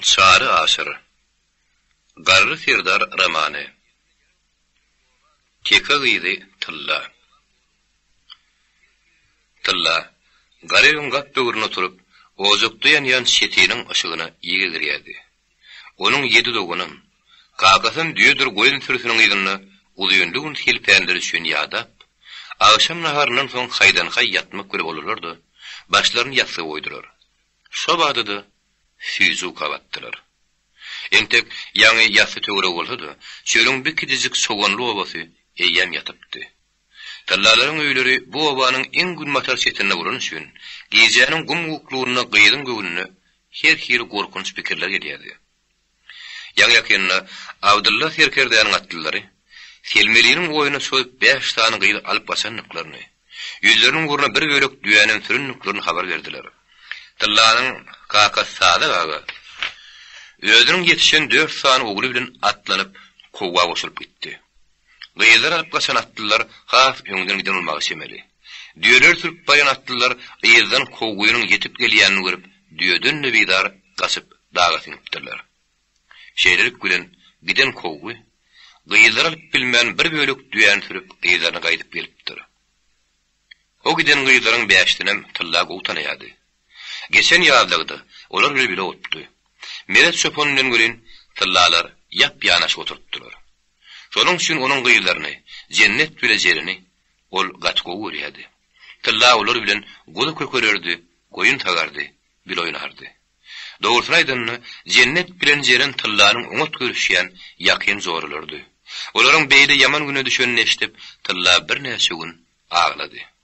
Çarı aşır. Garry Firdar romanı. Keka gıydı Tylla. Tylla, garryň gap böwrüne oturup, ozukda ýanýan şetiniň ışygyna ýygy girýärdi. Onuň ýedi dogunun, kakasyn düýedir goýun türüsiniň ýygyny ulyňly gün hilpendir üçin ýadap, agşam naharynyň soň haýdan-haý ýatmak görüp bolarlardy. Başlaryny ýatsa oýdurar. Şo bagdyda füýzu kawatdylar. Entek ýaňy ýasy töwre bolsady, çöleň bir kidizik soganly obasy eýýäm ýatypdy. Tallalaryň öýleri bu obanyň iň gülmatar çetinine buran üçin, gejäniň gum guklugyna gyýdyn göwnüne her gorkunç pikirler gelýärdi. Ýaňy ýakynna Abdulla Serkerdäň atlylary, Selmeliniň oýuna söýüp 5 tany gyýdy alyp basanlyklaryny, ýüzleriniň guruna bir bölek düýäniň türünliklaryny habar berdiler. Tallanyň kakasy Sadyk aga özüniň ýetişen 4 tany ogly bilen atlanyp kowa goşulyp gitdi. Gyýylar alyp gaçan atlylar haf öňden giden bolmagy şemeli. Düýeler türüp bayan atlylar ýerden kowaýynyň ýetip gelýänini görüp, düýeden nebidar gaçyp daga siňipdirler. Şeýlerik bilen giden kowy gyýylar alyp bilmän bir bölek düýän türüp gyýylaryna gaýdyp gelipdir. O giden gyýylaryň bäşdinem Tylla gowtanaýady. Geçen ýazlygdy, olar bile otdy. Meret çöpünden gören Tyllalar ýap-ýanaş oturupdylar. Şonuň üçin onuň gyýylaryny, cennet bilejerini ol gatgo görýärdi. Tylla olar bilen goda kökererdi, goýun tagardy, bil oýnardy. Dogrusyny aýdanyny, cennet bilen jeren Tyllanyň umut görüşýän ýakyn zorulardy. Olaryň beýle ýaman güne düşenini eşitip, Tylla bir näçe gün aglady.